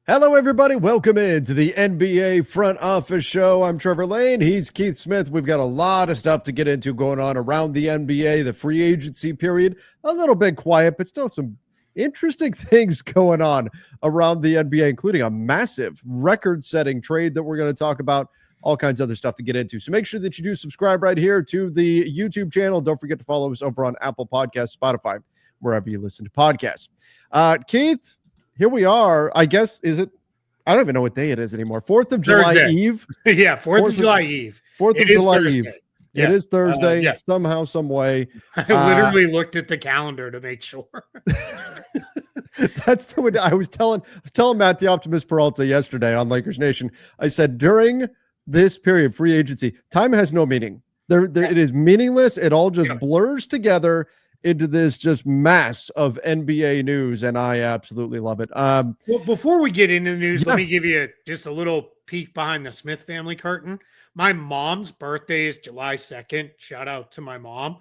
Hello, everybody. Welcome into the NBA Front Office Show. I'm Trevor Lane. He's Keith Smith. We've got a lot of stuff to get into going on around the NBA, the free agency period. A little bit quiet, but still some interesting things going on around the NBA, including a massive record-setting trade that we're going to talk about. All kinds of other stuff to get into. So make sure that you do subscribe right here to the YouTube channel. Don't forget to follow us over on Apple Podcasts, Spotify, wherever you listen to podcasts. Keith, here we are. I guess, is it? I don't even know what day it is anymore. 4th of July Eve. Yeah, 4th of July Eve. 4th of July Eve. Yes. It is Thursday, yes. somehow, some way. I literally looked at the calendar to make sure. That's the way I was telling Matt the Optimist Peralta yesterday on Lakers Nation. I said, during this period, free agency, time has no meaning. It is meaningless. It all just blurs together into this just mass of NBA news, and I absolutely love it. Well, before we get into the news, let me give you just a little peek behind the Smith family curtain. My mom's birthday is July 2nd. Shout out to my mom.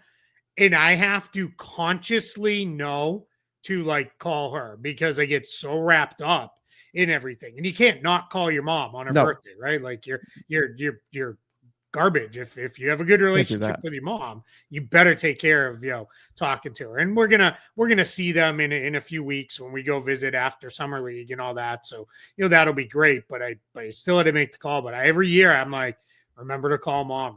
And I have to consciously know to call her because I get so wrapped up in everything. And you can't not call your mom on her birthday, right? Like you're garbage. If you have a good relationship with your mom, you better take care of talking to her. And we're gonna see them in a few weeks when we go visit after summer league and all that. So that'll be great. But I still had to make the call. But every year I'm like, remember to call mom,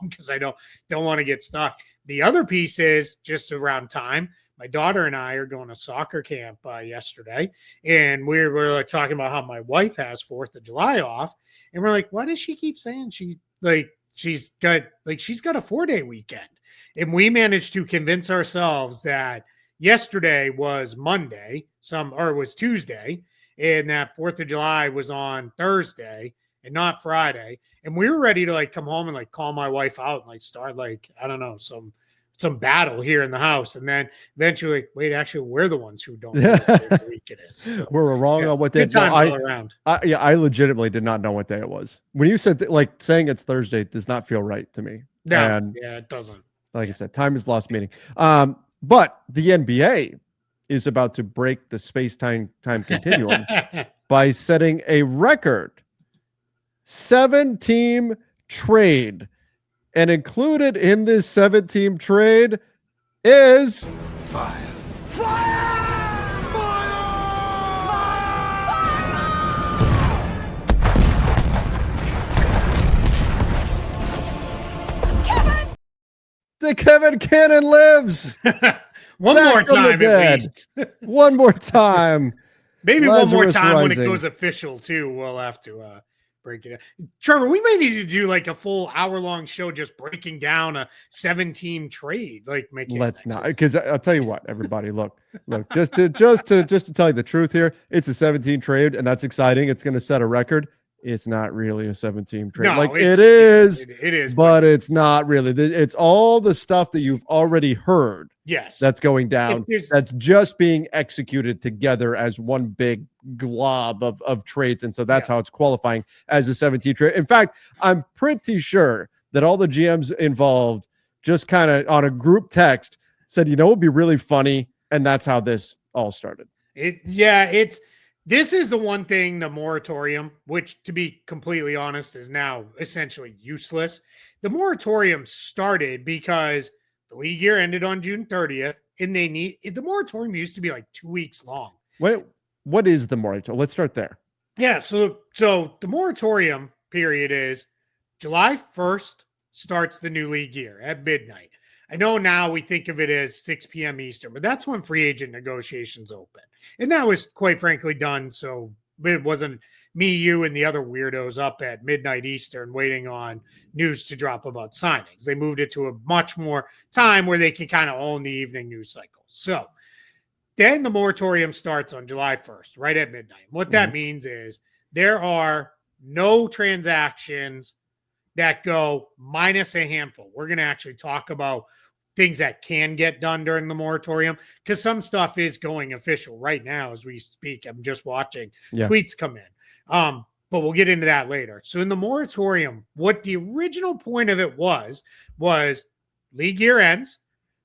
because I don't want to get stuck. The other piece is just around time. My daughter and I are going to soccer camp yesterday, and we were talking about how my wife has 4th of July off. And we're like, why does she keep saying she's got a 4-day weekend? And we managed to convince ourselves that yesterday was Monday, was Tuesday, and that 4th of July was on Thursday and not Friday. And we were ready to come home and call my wife out and start I don't know, some battle here in the house. And then eventually, wait, actually, we're the ones who don't know what week it is. So, we're wrong on what day. Good times all around. I legitimately did not know what day it was. When you said saying it's Thursday does not feel right to me. No, it doesn't. Like I said, time is lost meaning. But the NBA is about to break the space-time continuum by setting a record 7-team trade. And included in this 7-team trade is Fire. the Kevin Cannon lives. One more time, at least. One more time. Maybe Lazarus one more time Rising. when it goes official, too. We'll have to break it down. Trevor, we may need to do a full hour-long show just breaking down a 7-team trade. Let's not, because I'll tell you what, everybody, look, just to tell you the truth here, it's a 17 trade, and that's exciting. It's going to set a record. It's not really a 7-team trade. No, it is, but but it's not really. It's all the stuff that you've already heard. Yes, that's going down. That's just being executed together as one big glob of trades. And so that's how it's qualifying as a 17 trade. In fact, I'm pretty sure that all the GMs involved just kind of on a group text said, it'd be really funny. And that's how this all started. This is the one thing, the moratorium, which, to be completely honest, is now essentially useless. The moratorium started because the league year ended on June 30th, and the moratorium used to be 2 weeks long. What is the moratorium? Let's start there. Yeah, so the moratorium period is July 1st starts the new league year at midnight. I know now we think of it as 6 p.m. Eastern, but that's when free agent negotiations open. And that was, quite frankly, done so it wasn't me, you, and the other weirdos up at midnight Eastern waiting on news to drop about signings. They moved it to a much more time where they can kind of own the evening news cycle. So then the moratorium starts on July 1st, right at midnight. What that means is there are no transactions that go minus a handful. We're going to actually talk about things that can get done during the moratorium because some stuff is going official right now as we speak. I'm just watching tweets come in. But we'll get into that later. So in the moratorium, what the original point of it was league year ends.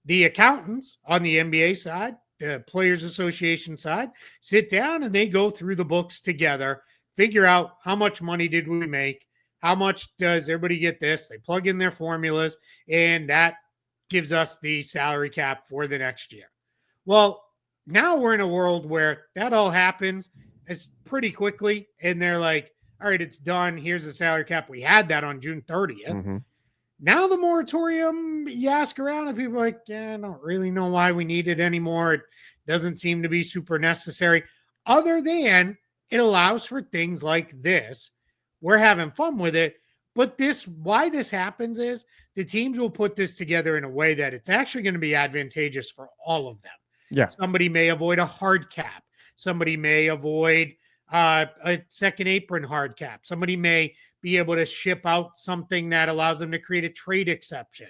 The accountants on the NBA side the Players Association side sit down and they go through the books together, figure out how much money did we make, how much does everybody get this. They plug in their formulas, and that gives us the salary cap for the next year. Well, now we're in a world where that all happens as pretty quickly, and they're like, all right, it's done. Here's the salary cap. We had that on June 30th. Mm-hmm. Now the moratorium, you ask around and people are like, yeah, I don't really know why we need it anymore. It doesn't seem to be super necessary, other than it allows for things like this. We're having fun with it. But why this happens is the teams will put this together in a way that it's actually going to be advantageous for all of them. Yeah. Somebody may avoid a hard cap. Somebody may avoid a second apron hard cap. Somebody may be able to ship out something that allows them to create a trade exception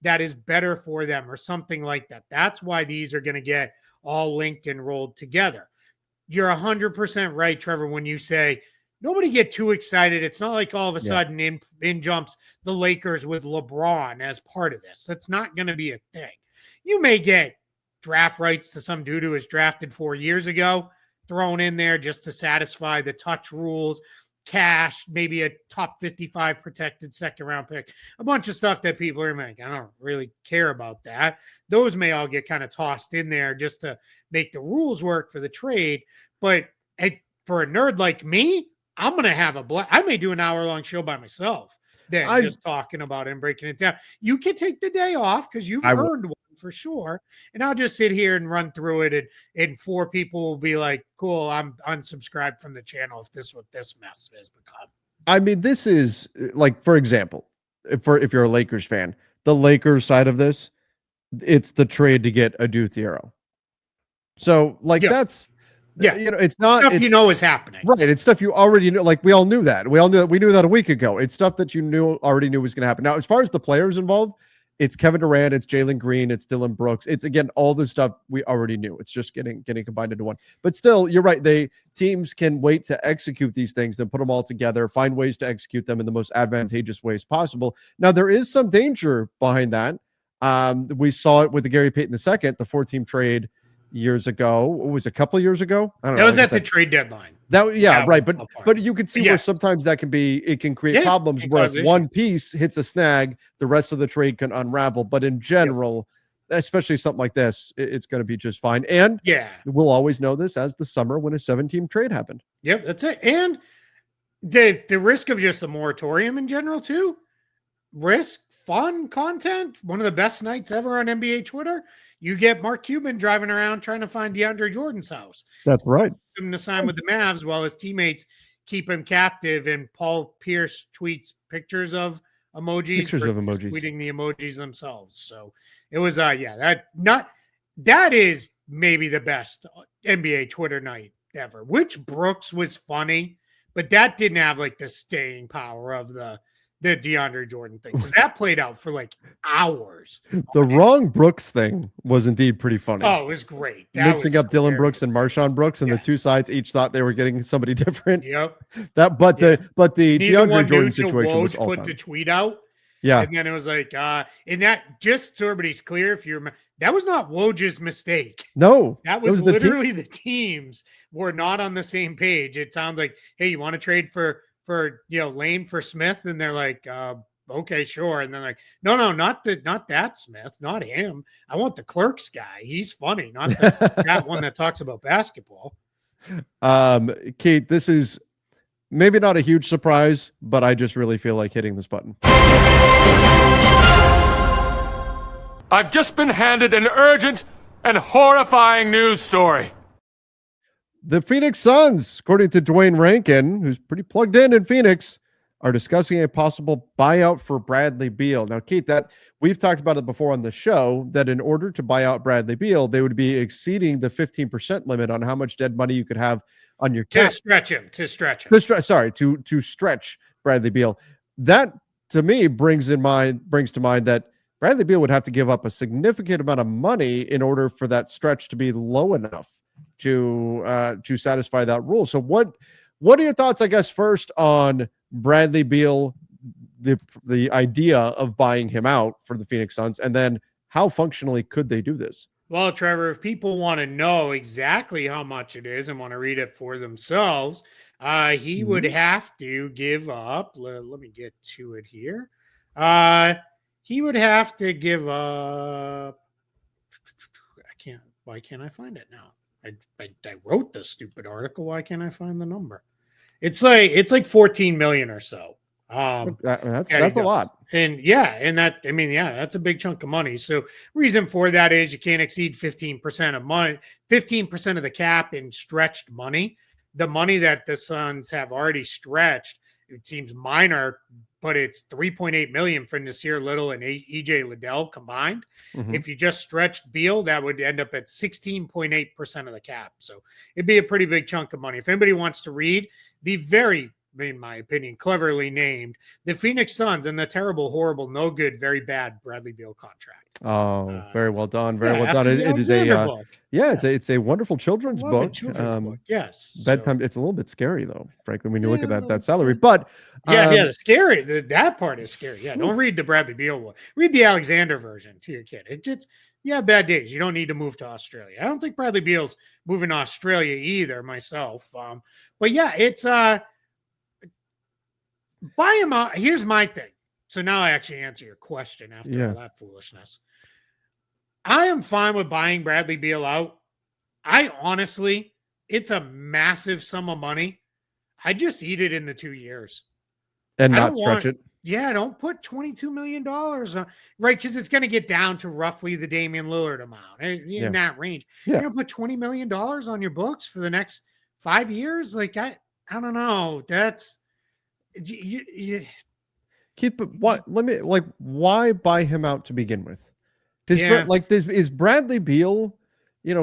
that is better for them or something like that. That's why these are going to get all linked and rolled together. You're 100% right, Trevor, when you say nobody get too excited. It's not like all of a sudden in jumps the Lakers with LeBron as part of this. That's not going to be a thing. You may get draft rights to some dude who was drafted 4 years ago thrown in there just to satisfy the touch rules, cash, maybe a top 55 protected second round pick, a bunch of stuff that people are like, I don't really care about that. Those may all get kind of tossed in there just to make the rules work for the trade. But for a nerd like me, I'm going to have a blast. I may do an hour-long show by myself than just talking about it and breaking it down. You can take the day off because you've earned one for sure. And I'll just sit here and run through it. And 4 people will be like, cool, I'm unsubscribed from the channel if this is what this mess has become. I mean, this is like, for example, if you're a Lakers fan, the Lakers side of this, it's the trade to get Adu Thiero. So like that's it's not stuff is happening. Right. It's stuff you already knew. Like we all knew that. We knew that a week ago. It's stuff that you already knew was going to happen. Now, as far as the players involved, it's Kevin Durant, it's Jalen Green, it's Dylan Brooks. It's again all the stuff we already knew. It's just getting combined into one. But still, you're right. Teams can wait to execute these things, then put them all together, find ways to execute them in the most advantageous ways possible. Now, there is some danger behind that. We saw it with the Gary Payton II, the 4-team trade years ago. It was a couple of years ago. I don't know. That was at the trade deadline. Right. But you can see where sometimes it can create problems where if one piece hits a snag, the rest of the trade can unravel. But in general, especially something like this, it's going to be just fine. And we'll always know this as the summer when a 7-team trade happened. Yep, that's it. And the risk of just the moratorium in general too. Risk, fun content. One of the best nights ever on NBA Twitter. You get Mark Cuban driving around trying to find DeAndre Jordan's house. That's right. Him to sign with the Mavs while his teammates keep him captive. And Paul Pierce tweets pictures of emojis. Tweeting the emojis themselves. So it was that is maybe the best NBA Twitter night ever. Which Brooks was funny, but that didn't have like the staying power of the DeAndre Jordan thing, because that played out for like hours. The wrong Brooks thing was indeed pretty funny. Oh, it was great. Mixing up Dylan Brooks and Marshawn Brooks, and the two sides each thought they were getting somebody different. Yep. The DeAndre Jordan situation was put the tweet out. Yeah. And then it was like, and that, just so everybody's clear, if you remember, that was not Woj's mistake. No. That was literally the teams were not on the same page. It sounds like, hey, you want to trade for Lane for Smith, and they're like, okay, sure. And then like, no, not that Smith, not him. I want the Clerks guy. He's funny, not that one that talks about basketball. Kate, this is maybe not a huge surprise, but I just really feel like hitting this button. I've just been handed an urgent and horrifying news story. The Phoenix Suns, according to Dwayne Rankin, who's pretty plugged in Phoenix, are discussing a possible buyout for Bradley Beal. Now, Keith, that we've talked about it before on the show, that in order to buy out Bradley Beal, they would be exceeding the 15% limit on how much dead money you could have on your cap. To stretch Bradley Beal. That, to me, brings to mind that Bradley Beal would have to give up a significant amount of money in order for that stretch to be low enough to satisfy that rule. So what are your thoughts, I guess, first on Bradley Beal, the idea of buying him out for the Phoenix Suns, and then how functionally could they do this? Well, Trevor, if people want to know exactly how much it is and want to read it for themselves, he would have to give up. Let me get to it here. He would have to give up. Why can't I find it now? I wrote this stupid article. Why can't I find the number? It's like 14 million or so. That's a lot. And that's a big chunk of money. So reason for that is you can't exceed 15% of money, 15% of the cap in stretched money. The money that the Suns have already stretched, it seems minor, but it's 3.8 million for Nasir Little and EJ Liddell combined. Mm-hmm. If you just stretched Beal, that would end up at 16.8% of the cap. So it'd be a pretty big chunk of money. If anybody wants to read the very, in my opinion, cleverly named the Phoenix Suns and the terrible, horrible, no good, very bad Bradley Beal contract. Oh, very well done. Very well done. It is a book. It's a wonderful children's book. Yes. Bedtime. It's a little bit scary though, frankly, when you look at that salary. But the scary. That part is scary. Yeah, don't read the Bradley Beal one. Read the Alexander version to your kid. It gets bad days. You don't need to move to Australia. I don't think Bradley Beal's moving to Australia either. Myself. But yeah, it's buy him out. Here's my thing. So now I actually answer your question after all that foolishness. I am fine with buying Bradley Beal out. I honestly, it's a massive sum of money. I just eat it in the 2 years. And not stretch it. Yeah, don't put $22 million on, right? Because it's going to get down to roughly the Damian Lillard amount in that range. Yeah. You're going to put $20 million on your books for the next 5 years? Like, I don't know. That's... Keep what? Why buy him out to begin with? Is Bradley Beal,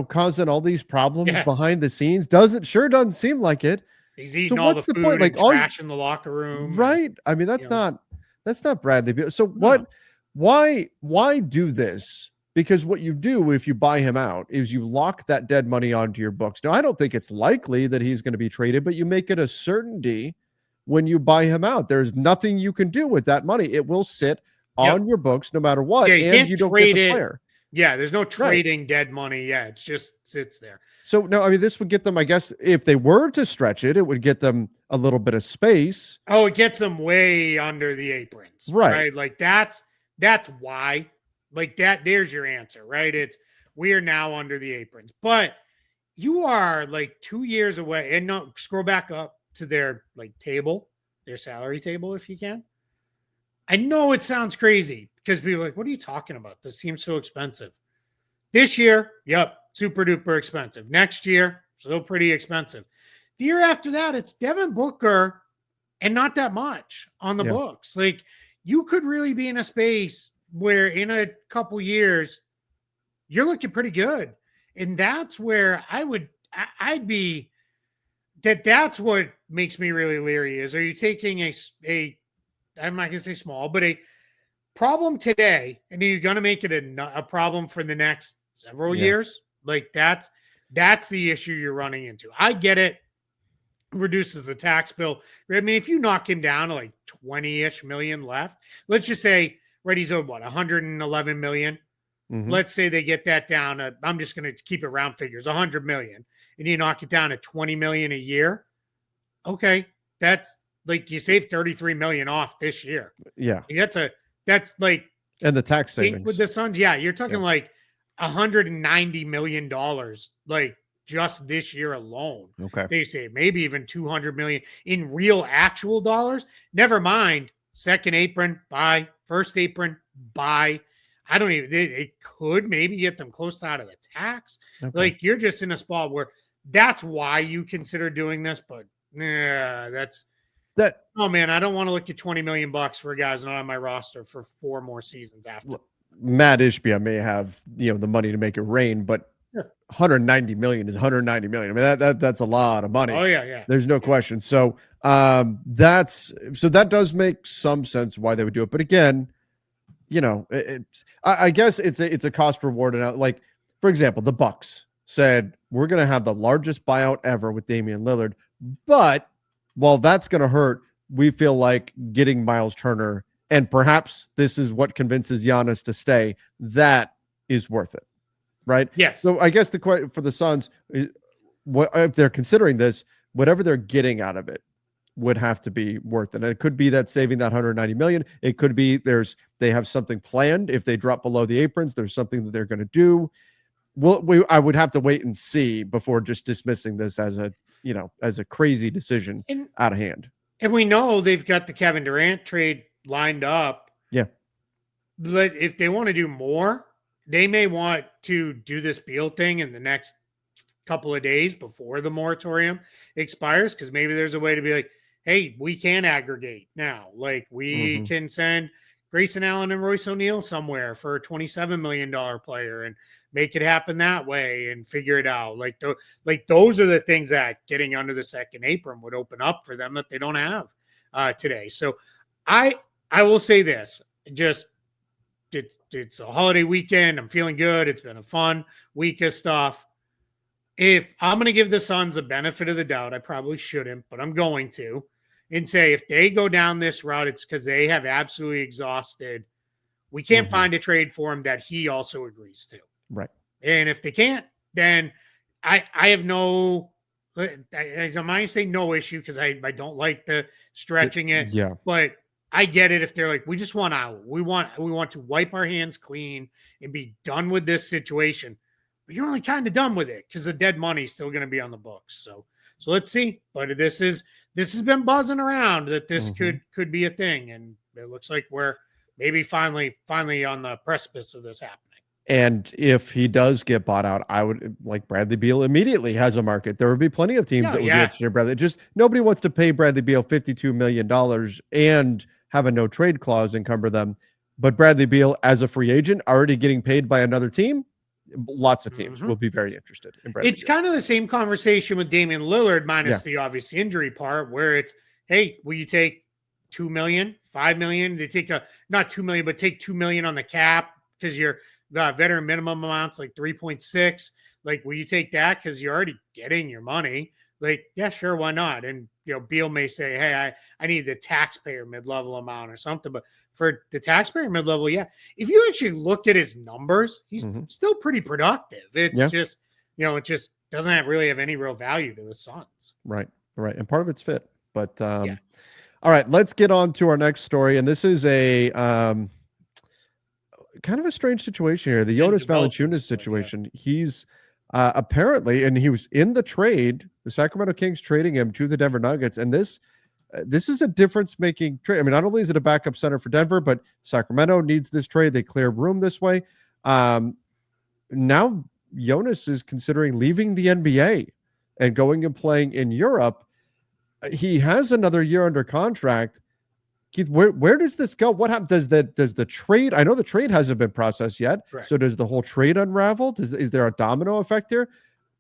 causing all these problems behind the scenes? Doesn't seem like it. He's eating all the food and trash in the locker room, right? I mean, that's not Bradley Beal. So why do this? Because what you do if you buy him out is you lock that dead money onto your books. Now, I don't think it's likely that he's going to be traded, but you make it a certainty when you buy him out. There's nothing you can do with that money. It will sit on your books no matter what. Yeah, you don't trade the player. Yeah, there's no trading dead money. Yeah, it just sits there. So no, I mean, this would get them, I guess, if they were to stretch it, it would get them a little bit of space. Oh, it gets them way under the aprons. Right? Like that's why. Like that, there's your answer, right? We are now under the aprons. But you are like 2 years away. And no, scroll back up to their table, their salary table, if you can. I know it sounds crazy because people are like, what are you talking about? This seems so expensive. This year, super duper expensive. Next year, still pretty expensive. The year after that, it's Devin Booker and not that much on the books. Like you could really be in a space where in a couple years, you're looking pretty good. And that's where I'd be, that's what makes me really leery is, are you taking a I'm not going to say small, but a problem today, and you're going to make it a problem for the next several years. Like that's the issue you're running into. I get it. Reduces the tax bill. I mean, if you knock him down to 20-ish million left, let's just say, right, he's owed 111 million. Mm-hmm. Let's say they get that down. I'm just going to keep it round figures, 100 million, and you knock it down to 20 million a year. Okay. That's you save 33 million off this year. Yeah. That's and the tax savings with the Suns. Yeah. You're talking $190 million, just this year alone. Okay. They say maybe even 200 million in real actual dollars. Never mind. Second apron, buy. First apron, buy. I don't even, it could maybe get them close out of the tax. Okay. You're just in a spot where that's why you consider doing this, but oh man, I don't want to look at $20 million for a guy who's not on my roster for 4 more seasons after. Look, Matt Ishbia may have the money to make it rain, but 190 million is 190 million. I mean that's a lot of money. Oh yeah. There's no question. So that does make some sense why they would do it. But again, I guess it's a cost reward. And for example, the Bucks said we're going to have the largest buyout ever with Damian Lillard, but while that's going to hurt, we feel like getting Miles Turner, and perhaps this is what convinces Giannis to stay, that is worth it. right? Yes. So I guess the question for the Suns, what if they're considering this, whatever they're getting out of it would have to be worth it. And it could be that saving that 190 million. It could be they have something planned. If they drop below the aprons, there's something that they're going to do. I would have to wait and see before just dismissing this as a crazy decision out of hand. And we know they've got the Kevin Durant trade lined up. Yeah. But if they want to do more, they may want to do this Beal thing in the next couple of days before the moratorium expires, because maybe there's a way to be like, hey, we can aggregate now. Like we can send Grayson Allen and Royce O'Neal somewhere for a $27 million player and make it happen that way and figure it out. Like those are the things that getting under the second apron would open up for them that they don't have today. So I will say this, just it's a holiday weekend. I'm feeling good. It's been a fun week of stuff. If I'm going to give the Suns the benefit of the doubt, I probably shouldn't, but I'm going to, and say if they go down this route, it's because they have absolutely exhausted. We can't find a trade for him that he also agrees to. Right. And if they can't, then I have no, I might say no issue because I don't like the stretching it. Yeah. But I get it if they're like, we just want out. We want to wipe our hands clean and be done with this situation. But you're only kind of done with it because the dead money's still going to be on the books. So let's see. But this has been buzzing around that this could be a thing, and it looks like we're maybe finally on the precipice of this happening. And if he does get bought out, I would like Bradley Beal immediately has a market. There would be plenty of teams that would be interested in Bradley. Just nobody wants to pay Bradley Beal $52 million and have a no trade clause encumber them. But Bradley Beal as a free agent already getting paid by another team, lots of teams will be very interested in Bradley Beal. Kind of the same conversation with Damian Lillard minus the obvious injury part, where it's, hey, will you take $2 million, $5 million to take not $2 million, but take $2 million on the cap because you're veteran minimum amounts like 3.6. Like, will you take that because you're already getting your money? Like, yeah, sure, why not? And Beal may say, hey, I need the taxpayer mid-level amount or something, but for the taxpayer mid-level, yeah. If you actually look at his numbers, he's still pretty productive. It's just, it just doesn't really have any real value to the Suns. Right. And part of it's fit. But all right, let's get on to our next story. And this is a kind of a strange situation here. The Jonas Valanciunas situation. He's apparently, and he was in the trade, the Sacramento Kings trading him to the Denver Nuggets. And this is a difference-making trade. I mean, not only is it a backup center for Denver, but Sacramento needs this trade. They clear room this way. Now Jonas is considering leaving the NBA and going and playing in Europe. He has another year under contract. Keith, where does this go? What happens? Does the trade? I know the trade hasn't been processed yet. Correct. So does the whole trade unravel? Is there a domino effect here?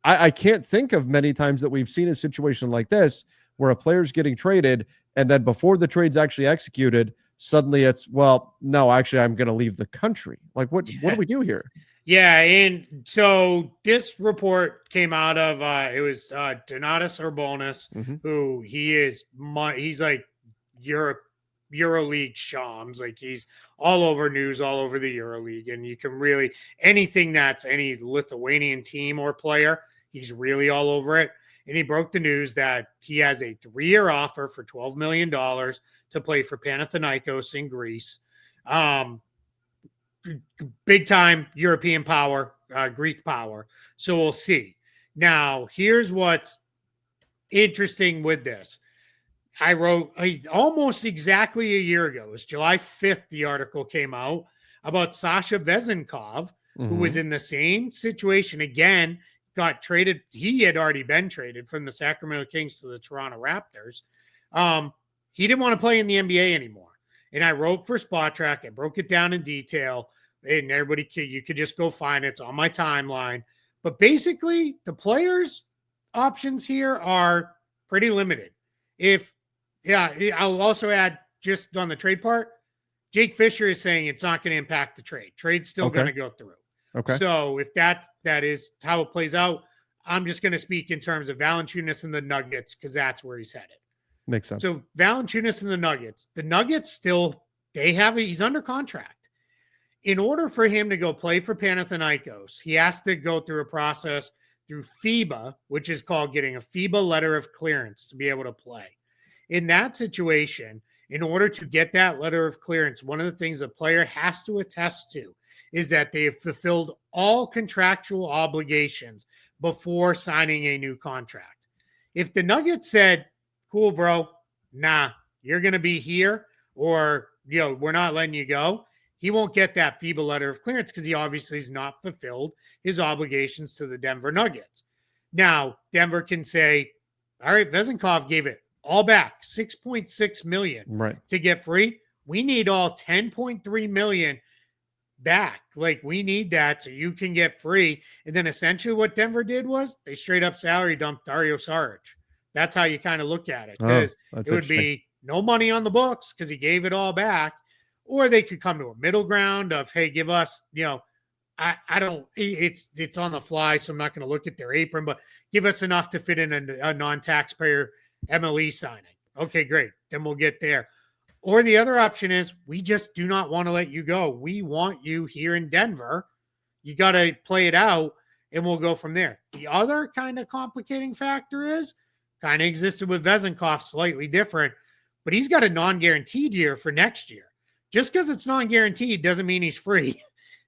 I can't think of many times that we've seen a situation like this where a player's getting traded and then before the trade's actually executed, suddenly it's, well, no, actually, I'm going to leave the country. Like, what do we do here? Yeah, and so this report came out of it was Donatas Urbanis, who he's like EuroLeague Shams, like he's all over news, all over the EuroLeague, and you can really anything that's any Lithuanian team or player, he's really all over it. And he broke the news that he has a 3-year offer for $12 million to play for Panathinaikos in Greece. Big time European power, Greek power. So we'll see. Now, here's what's interesting with this. I wrote almost exactly a year ago. It was July 5th, the article came out about Sasha Vezenkov, who was in the same situation again, got traded. He had already been traded from the Sacramento Kings to the Toronto Raptors. He didn't want to play in the NBA anymore. And I wrote for Spot Track. I broke it down in detail. And everybody, you could just go find it. It's on my timeline. But basically, the players' options here are pretty limited. I'll also add just on the trade part, Jake Fisher is saying it's not going to impact the trade. Trade's still going to go through. Okay. So if that is how it plays out, I'm just going to speak in terms of Valanciunas and the Nuggets because that's where he's headed. Makes sense. So Valanciunas and the Nuggets still, he's under contract. in order for him to go play for Panathinaikos, he has to go through a process through FIBA, which is called getting a FIBA letter of clearance to be able to play. In that situation, in order to get that letter of clearance, one of the things a player has to attest to is that they have fulfilled all contractual obligations before signing a new contract. If the Nuggets said, cool, bro, nah, you're going to be here, or, we're not letting you go, he won't get that FIBA letter of clearance because he obviously has not fulfilled his obligations to the Denver Nuggets. Now, Denver can say, all right, Vezenkov gave it all back, $6.6 million to get free. We need all $10.3 million back. Like, we need that so you can get free. And then essentially what Denver did was they straight up salary dumped Dario Saric. That's how you kind of look at it, because it would be no money on the books because he gave it all back. Or they could come to a middle ground of, hey, give us, I don't, it's on the fly, so I'm not going to look at their apron, but give us enough to fit in a non-taxpayer MLE signing. Okay, great. Then we'll get there. Or the other option is, we just do not want to let you go. We want you here in Denver. You got to play it out, and we'll go from there. The other kind of complicating factor is, kind of existed with Vezenkov, slightly different, but he's got a non-guaranteed year for next year. Just because it's non-guaranteed doesn't mean he's free.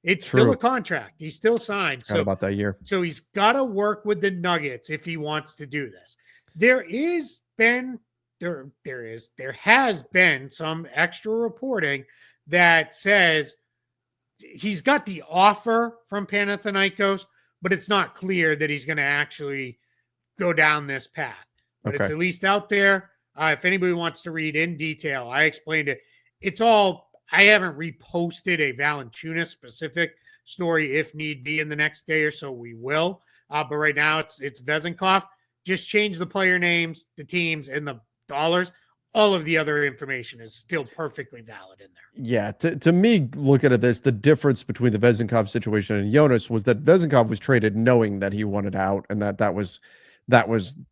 It's still a contract. He's still signed. So about that year. So he's got to work with the Nuggets if he wants to do this. There has been some extra reporting that says he's got the offer from Panathinaikos, but it's not clear that he's going to actually go down this path. But it's at least out there. If anybody wants to read in detail, I explained it. It's all, I haven't reposted a Valanciunas specific story. If need be in the next day or so, we will. But right now it's Vezenkov. Just change the player names, the teams, and the dollars. All of the other information is still perfectly valid in there. Yeah, to me, looking at this, the difference between the Vezenkov situation and Jonas was that Vezenkov was traded knowing that he wanted out, and that was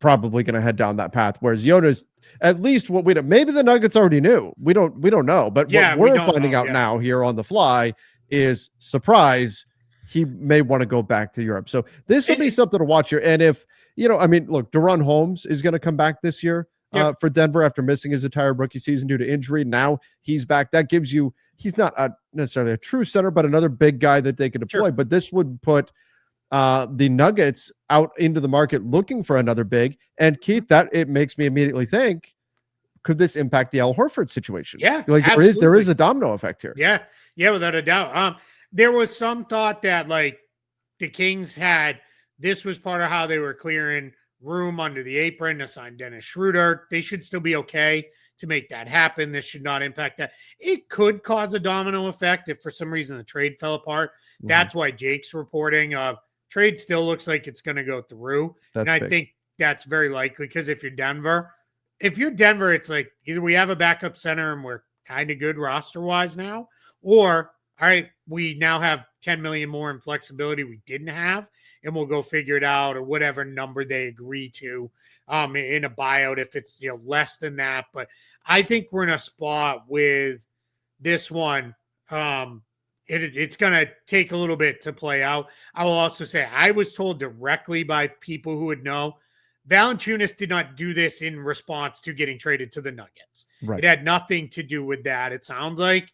probably going to head down that path. Whereas Jonas, at least what maybe the Nuggets already knew. We don't know. But what we're finding out now here on the fly is, surprise, he may want to go back to Europe. So this will be something to watch here. And if, look, De'Ron Holmes is going to come back this year for Denver after missing his entire rookie season due to injury. Now he's back. That gives you, he's not necessarily a true center, but another big guy that they could deploy. Sure. But this would put the Nuggets out into the market looking for another big. And Keith, that it makes me immediately think, could this impact the Al Horford situation? Yeah, like there is a domino effect here. Yeah, without a doubt. There was some thought that like the Kings this was part of how they were clearing room under the apron to sign Dennis Schroeder. They should still be okay to make that happen. This should not impact that. It could cause a domino effect if for some reason the trade fell apart. Mm-hmm. That's why Jake's reporting of trade still looks like it's going to go through. And I think that's very likely, because if you're Denver, it's like either we have a backup center and we're kind of good roster wise now, or all right, we now have 10 million more in flexibility we didn't have, and we'll go figure it out, or whatever number they agree to in a buyout if it's less than that. But I think we're in a spot with this one. It's going to take a little bit to play out. I will also say I was told directly by people who would know, Valanciunas did not do this in response to getting traded to the Nuggets. Right. It had nothing to do with that. It sounds like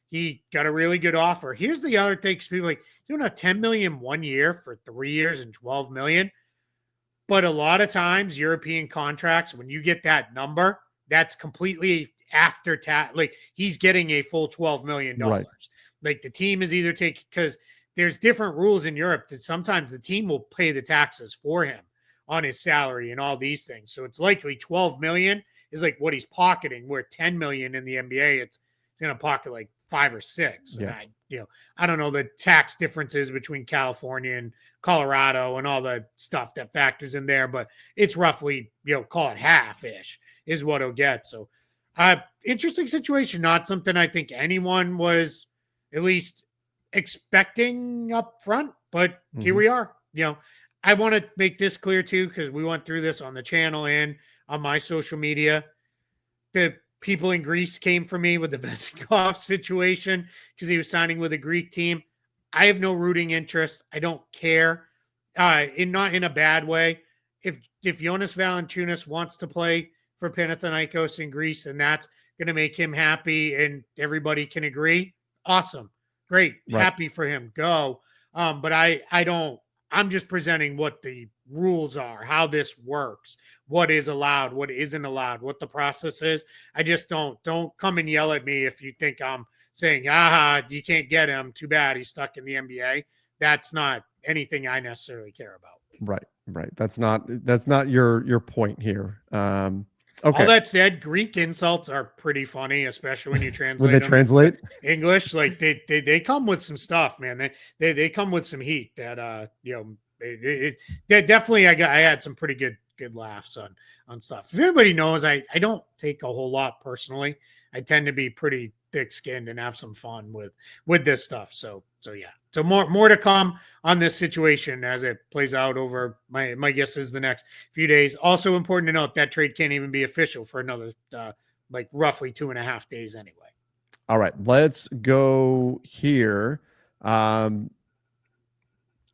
he got a really good offer. Here's the other thing. People like, you don't have $10 million 1 year for 3 years and $12 million. But a lot of times European contracts, when you get that number, that's completely after tax. Like he's getting a full $12 million. Right. Like the team is either taking, because there's different rules in Europe that sometimes the team will pay the taxes for him on his salary and all these things. So it's likely 12 million is like what he's pocketing, where 10 million in the NBA, it's going to pocket like 5 or 6. Yeah. And I don't know the tax differences between California and Colorado and all the stuff that factors in there, but it's roughly, call it half-ish is what he'll get. So interesting situation. Not something I think anyone was at least expecting up front, but here we are. I want to make this clear too, because we went through this on the channel and on my social media. The people in Greece came for me with the Vesikov situation because he was signing with a Greek team. I have no rooting interest. I don't care. Not in a bad way. If Jonas Valanciunas wants to play for Panathinaikos in Greece and that's going to make him happy and everybody can agree, awesome. Great. Right. Happy for him. Go. But I'm just presenting what the rules are, how this works, what is allowed, what isn't allowed, what the process is. I just don't come and yell at me if you think I'm saying, you can't get him. Too bad he's stuck in the NBA. That's not anything I necessarily care about. Right. That's not your point here. Okay. All that said, Greek insults are pretty funny, especially when you translate When they them translate English. Like they come with some stuff, man. They come with some heat that definitely I had some pretty good laughs on stuff. If anybody knows, I don't take a whole lot personally. I tend to be pretty thick-skinned and have some fun with this stuff. So yeah. So more to come on this situation as it plays out over my guess is the next few days. Also important to note that trade can't even be official for another like roughly 2.5 days anyway. All right, let's go here. Chris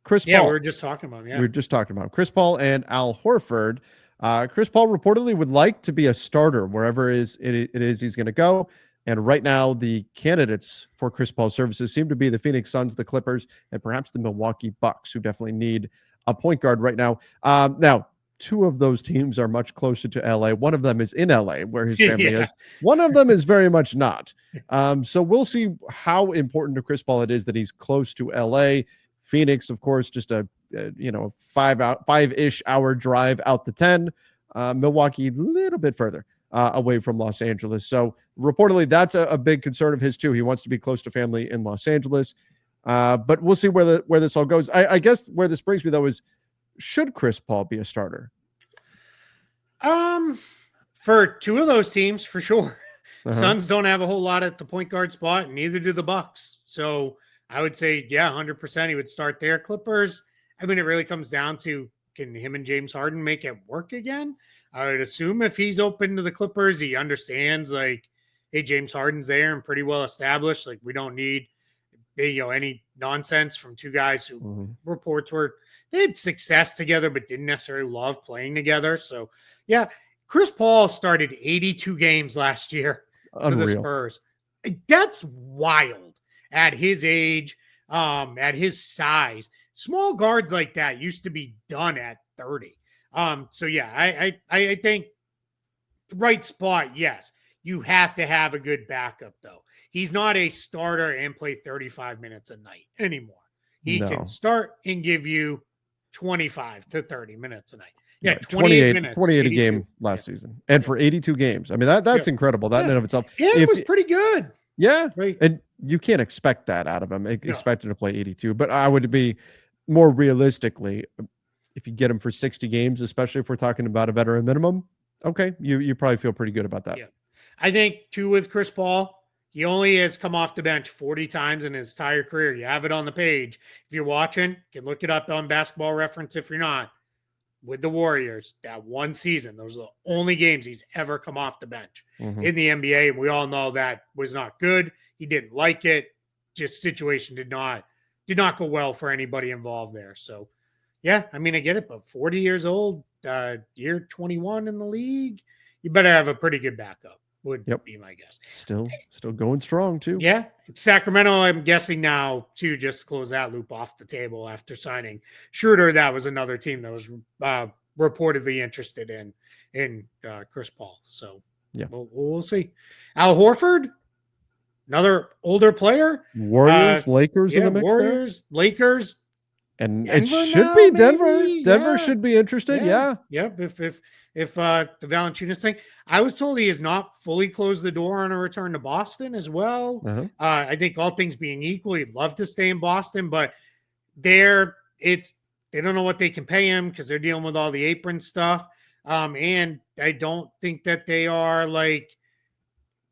Paul. Yeah, we were just talking about him. Yeah. We were just talking about him. Chris Paul and Al Horford. Chris Paul reportedly would like to be a starter wherever it is he's going to go. And right now, the candidates for Chris Paul's services seem to be the Phoenix Suns, the Clippers, and perhaps the Milwaukee Bucks, who definitely need a point guard right now. Now, two of those teams are much closer to LA. One of them is in LA, where his family is. One of them is very much not. So we'll see how important to Chris Paul it is that he's close to LA. Phoenix, of course, just a 5-ish hour drive out the 10. Milwaukee, a little bit further away from Los Angeles. So reportedly, that's a big concern of his too. He wants to be close to family in Los Angeles. But we'll see where this all goes. I guess where this brings me though is, should Chris Paul be a starter? For two of those teams, for sure. Uh-huh. Suns don't have a whole lot at the point guard spot, and neither do the Bucks. So I would say, 100% he would start there. Clippers, I mean, it really comes down to, can him and James Harden make it work again? I would assume if he's open to the Clippers, he understands, like, hey, James Harden's there and pretty well established. Like, we don't need, any nonsense from two guys who reports were, they had success together, but didn't necessarily love playing together. So, yeah, Chris Paul started 82 games last year for the Spurs. That's wild at his age, at his size. Small guards like that used to be done at 30. So yeah, I think right spot, yes. You have to have a good backup though. He's not a starter and play 35 minutes a night anymore. He can start and give you 25 to 30 minutes a night. Yeah, 28 minutes. 28 a game last season. And for 82 games. I mean, that's incredible. That in and of itself. Yeah, it was pretty good. Yeah. Right. And you can't expect that out of him. Expect him to play 82. But I would be more realistically, if you get him for 60 games, especially if we're talking about a veteran minimum, okay, you probably feel pretty good about that. Yeah. I think, too, with Chris Paul, he only has come off the bench 40 times in his entire career. You have it on the page. If you're watching, you can look it up on Basketball Reference if you're not. With the Warriors, that one season, those are the only games he's ever come off the bench in the NBA. And we all know that was not good. He didn't like it. Just situation did not go well for anybody involved there. So, yeah, I mean, I get it, but 40 years old, year 21 in the league, you better have a pretty good backup, would be my guess. Still going strong, too. Yeah. Sacramento, I'm guessing now, too, just to close that loop off the table after signing Schroeder. That was another team that was reportedly interested in Chris Paul. So, yeah, we'll see. Al Horford, another older player. Warriors, Lakers in the mix Warriors, there? Lakers. And Denver it should now, be Denver. maybe? Denver should be interested. Yeah. Yep. If the Valanciunas thing, I was told he has not fully closed the door on a return to Boston as well. I think all things being equal, he'd love to stay in Boston, but they don't know what they can pay him because they're dealing with all the apron stuff. And I don't think that they are going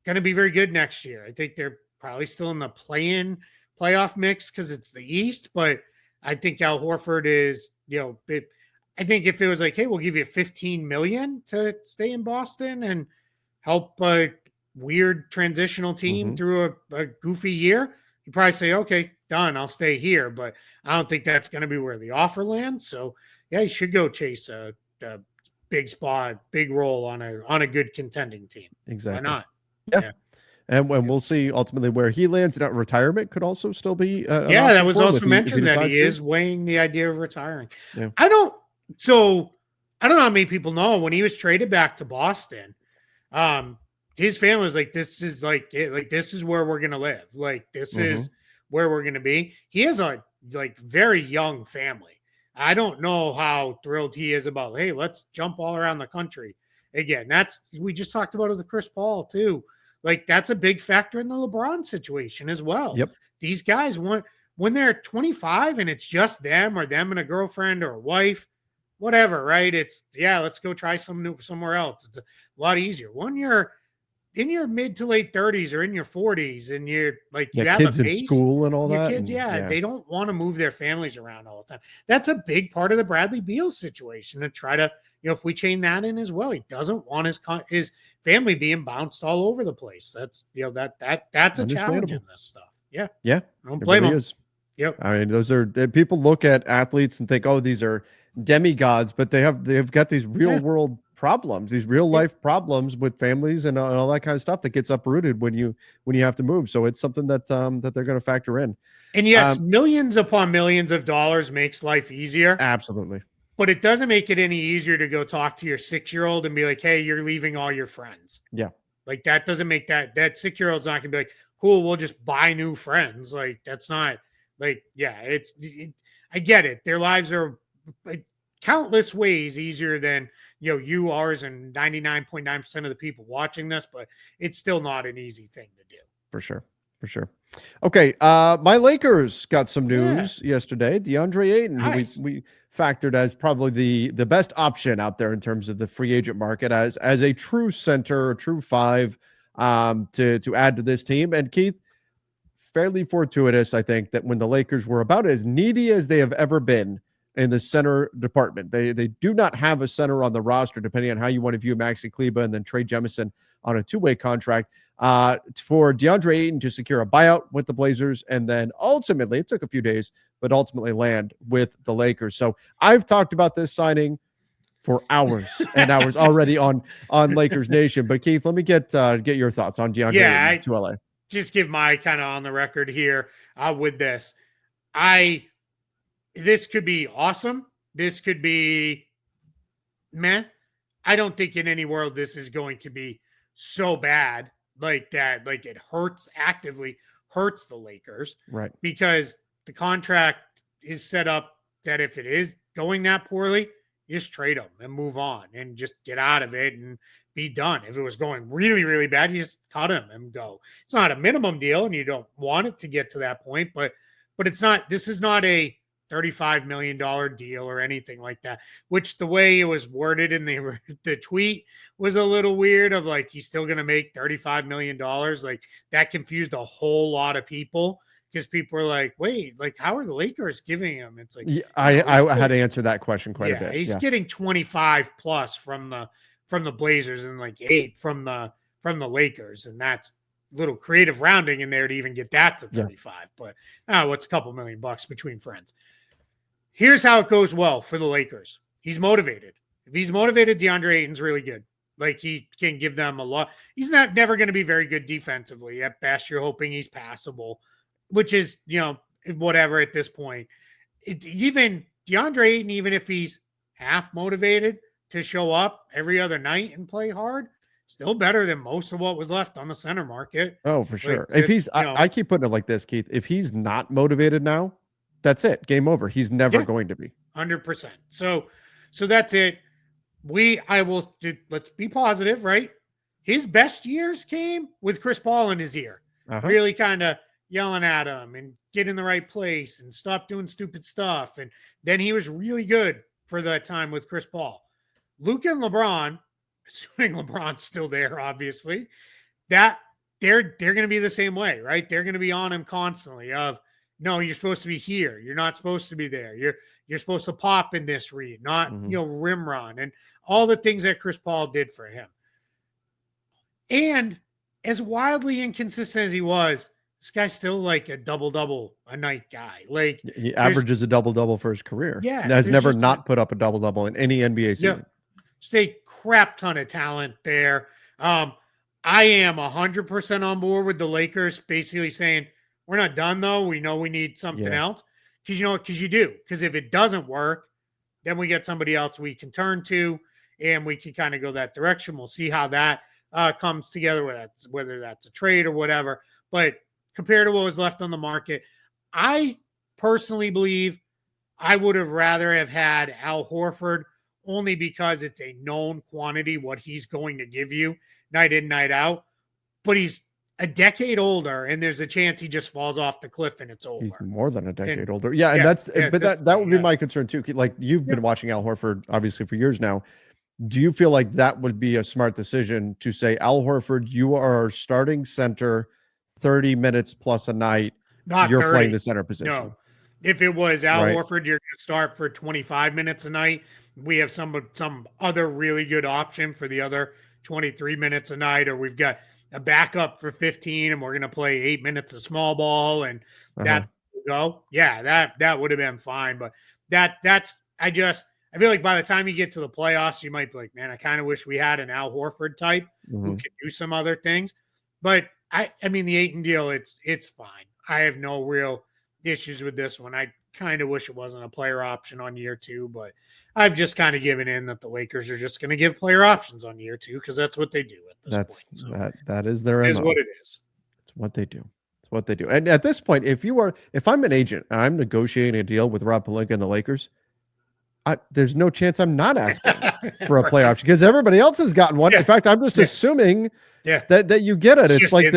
to be very good next year. I think they're probably still in the playoff mix because it's the East, but I think Al Horford is, I think if it was like, hey, we'll give you $15 million to stay in Boston and help weird transitional team through a goofy year, you probably say, okay, done, I'll stay here. But I don't think that's going to be where the offer lands. So yeah, you should go chase a big spot, big role on a good contending team. Exactly. Why not? Yeah. And when we'll see ultimately where he lands. That retirement could also still be that was also mentioned that he is to. weighing the idea of retiring. Yeah. I don't know how many people know when he was traded back to Boston, his family was like, this is like this is where we're gonna live. Like this is where we're gonna be. He has a very young family. I don't know how thrilled he is about, hey, let's jump all around the country again. We just talked about it with Chris Paul too. Like that's a big factor in the LeBron situation as well. Yep. These guys when they're 25 and it's just them or them and a girlfriend or a wife, whatever, right? It's let's go try somewhere else. It's a lot easier. When you're in your mid to late 30s or in your 40s and you're like you have kids a in base, school and all your that. kids, they don't want to move their families around all the time. That's a big part of the Bradley Beal situation to try to, if we chain that in as well, he doesn't want his family being bounced all over the place. That's that's a challenge in this stuff. Yeah. Yeah. I don't blame him. Yep. I mean, those are people look at athletes and think, oh, these are demigods, but they've got these real world problems, these real life problems with families and all that kind of stuff that gets uprooted when you have to move. So it's something that that they're going to factor in. And yes, millions upon millions of dollars makes life easier. Absolutely. But it doesn't make it any easier to go talk to your 6-year-old and be like, hey, you're leaving all your friends. Yeah. Like that doesn't make that 6-year-old's not gonna be like, cool, we'll just buy new friends. Like that's not like, I get it. Their lives are countless ways easier than you, ours, and 99.9% of the people watching this, but it's still not an easy thing to do. For sure. Okay. My Lakers got some news yesterday. Deandre Ayton, nice. who we factored as probably the best option out there in terms of the free agent market as a true center, a true five, to add to this team. And Keith, fairly fortuitous, I think, that when the Lakers were about as needy as they have ever been in the center department, they do not have a center on the roster, depending on how you want to view Maxi Kleber and then Trey Jemison on a 2-way contract. For Deandre Ayton to secure a buyout with the Blazers, and then ultimately, it took a few days, but ultimately land with the Lakers. So I've talked about this signing for hours and hours already on Lakers Nation. But Keith, let me get your thoughts on Deandre Ayton to LA. Just give my kind of on the record here with this. This could be awesome. This could be meh. I don't think in any world this is going to be so bad like that. Like it actively hurts the Lakers. Right. Because the contract is set up that if it is going that poorly, you just trade them and move on and just get out of it and be done. If it was going really, really bad, you just cut him and go. It's not a minimum deal and you don't want it to get to that point, but it's not, this is not a $35 million deal or anything like that, which the way it was worded in the tweet was a little weird of like, he's still going to make $35 million. Like that confused a whole lot of people because people are like, wait, like how are the Lakers giving him? It's like, I had to answer that question quite a bit. He's getting 25 plus from the Blazers and like 8 from the Lakers. And that's little creative rounding in there to even get that to 35, but what's a couple $1 million between friends? Here's how it goes well for the Lakers. He's motivated. If he's motivated, Deandre Ayton's really good. Like he can give them a lot. He's never going to be very good defensively. At best, you're hoping he's passable, which is, whatever at this point. Even Deandre Ayton, even if he's half motivated to show up every other night and play hard, still better than most of what was left on the center market. Oh, for sure. If he's, I keep putting it like this, Keith, if he's not motivated now, that's it. Game over. He's never going to be. 100%. So that's it. Let's be positive, right? His best years came with Chris Paul in his ear, really kind of yelling at him and get in the right place and stop doing stupid stuff. And then he was really good for that time with Chris Paul. Luka and LeBron, assuming LeBron's still there, obviously, that they're going to be the same way, right? They're going to be on him constantly of, no, you're supposed to be here. You're not supposed to be there. You're supposed to pop in this read, not, rim run and all the things that Chris Paul did for him. And as wildly inconsistent as he was, this guy's still like a double-double a night guy. Like He averages a double-double for his career. Yeah, Has never just not put up a double-double in any NBA season. Just a crap ton of talent there. I am 100% on board with the Lakers basically saying, we're not done though. We know we need something else. Because you do. Because if it doesn't work, then we get somebody else we can turn to and we can kind of go that direction. We'll see how that comes together, whether that's a trade or whatever. But compared to what was left on the market, I personally believe I would have rather have had Al Horford, only because it's a known quantity what he's going to give you night in, night out. But he's a decade older, and there's a chance he just falls off the cliff and it's over. He's more than a decade older. Yeah, and that would be my concern too. Like, you've been watching Al Horford obviously for years now. Do you feel like that would be a smart decision to say, Al Horford, you are our starting center 30 minutes plus a night? You're 30. Playing the center position. No. If it was Al Horford, you're going to start for 25 minutes a night. We have some other really good option for the other 23 minutes a night, or we've got a backup for 15 and we're going to play 8 minutes of small ball and that go. Yeah, that would have been fine. But I feel like by the time you get to the playoffs, you might be like, man, I kind of wish we had an Al Horford type who could do some other things. But I mean, the Ayton deal, it's fine. I have no real issues with this one. I kind of wish it wasn't a player option on year 2, but I've just kind of given in that the Lakers are just going to give player options on year 2 because that's what they do at this point. So that is their MO. Is what it is. It's what they do. It's what they do. And at this point, if I'm an agent and I'm negotiating a deal with Rob Pelinka and the Lakers, there's no chance I'm not asking for a player option because everybody else has gotten one. In fact, I'm just assuming that you get it. It's like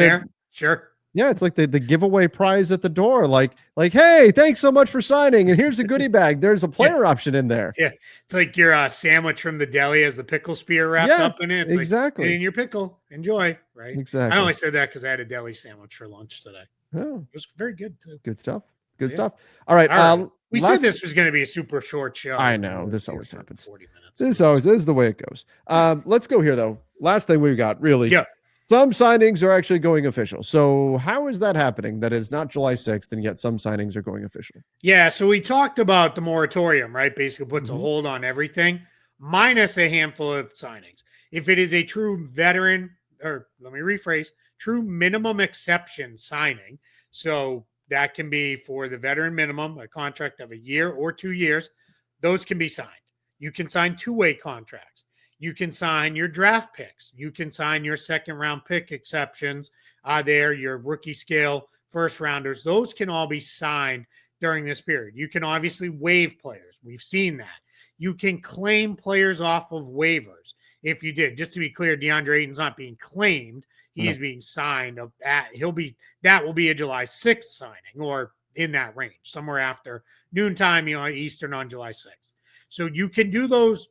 sure. Yeah, it's like the giveaway prize at the door. Like, hey, thanks so much for signing, and here's a goodie bag. There's a player option in there. Yeah, it's like your sandwich from the deli has the pickle spear wrapped up in it. It's exactly. Like, in your pickle, enjoy. Right. Exactly. I only said that because I had a deli sandwich for lunch today. Oh, it was very good too. Good stuff. Good stuff. All right. We said this was going to be a super short show. I know this always happens. 40 minutes. This always is the way it goes. Let's go here though. Last thing we've got really. Yeah. Some signings are actually going official. So how is that happening? That is not July 6th, and yet some signings are going official. Yeah, so we talked about the moratorium, right? Basically puts a hold on everything, minus a handful of signings. If it is a true veteran, or let me rephrase, true minimum exception signing, so that can be for the veteran minimum, a contract of a year or 2 years, those can be signed. You can sign two-way contracts. You can sign your draft picks. You can sign your second-round pick exceptions your rookie scale first rounders. Those can all be signed during this period. You can obviously waive players. We've seen that. You can claim players off of waivers. If you did, just to be clear, Deandre Ayton's not being claimed. He's being signed. That will be a July 6th signing or in that range, somewhere after noontime, Eastern on July 6th. So you can do those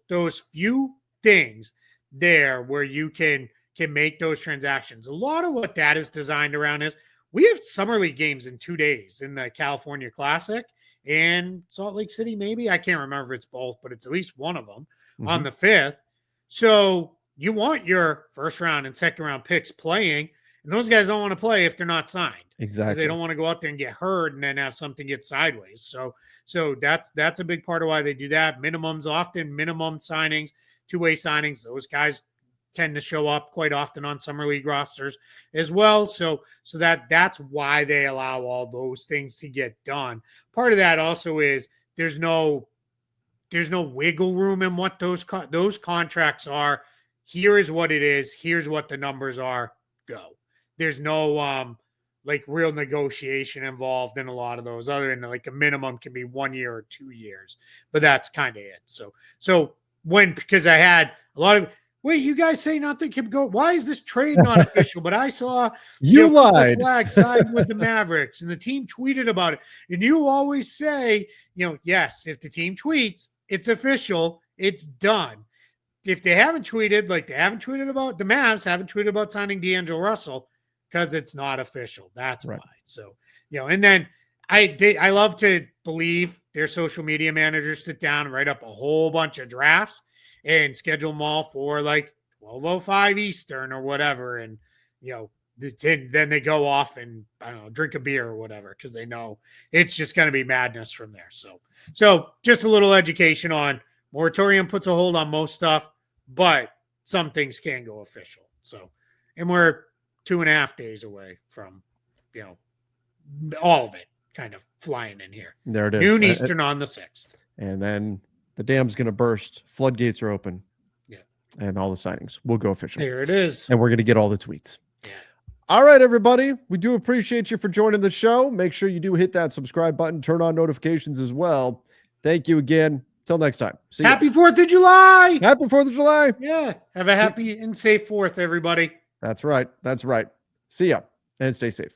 few things there where you can make those transactions. A lot of what that is designed around is we have summer league games in 2 days in the California Classic and Salt Lake City. Maybe I can't remember if it's both, but it's at least one of them on the 5th. So you want your first round and second round picks playing, and those guys don't want to play if they're not signed. Exactly. Because they don't want to go out there and get hurt and then have something get sideways. So that's a big part of why they do that. Minimum signings, two-way signings. Those guys tend to show up quite often on summer league rosters as well. So that's why they allow all those things to get done. Part of that also is there's no wiggle room in what those contracts are. Here is what it is. Here's what the numbers are. Go. There's no real negotiation involved in a lot of those, other than like a minimum can be 1 year or 2 years, but that's kind of it. So because I had a lot of, wait, you guys say nothing can go. Why is this trade not official? But I saw you lied. Flag siding with the Mavericks, and the team tweeted about it. And you always say, yes, if the team tweets, it's official, it's done. If they haven't tweeted, like they haven't tweeted about the Mavs, haven't tweeted about signing D'Angelo Russell because it's not official. That's right. Why. So and then I love to believe their social media managers sit down and write up a whole bunch of drafts and schedule them all for like 12:05 Eastern or whatever. And, then they go off and, I don't know, drink a beer or whatever, because they know it's just going to be madness from there. So just a little education on moratorium puts a hold on most stuff, but some things can go official. So, and we're 2.5 days away from, all of it kind of flying in here. There it is. Noon Eastern on the 6th. And then the dam's going to burst. Floodgates are open. Yeah. And all the signings will go official. There it is. And we're going to get all the tweets. Yeah. All right, everybody. We do appreciate you for joining the show. Make sure you do hit that subscribe button, turn on notifications as well. Thank you again. Till next time. See Happy 4th of July. Happy 4th of July. Yeah. Have a happy and safe 4th, everybody. That's right. That's right. See ya and stay safe.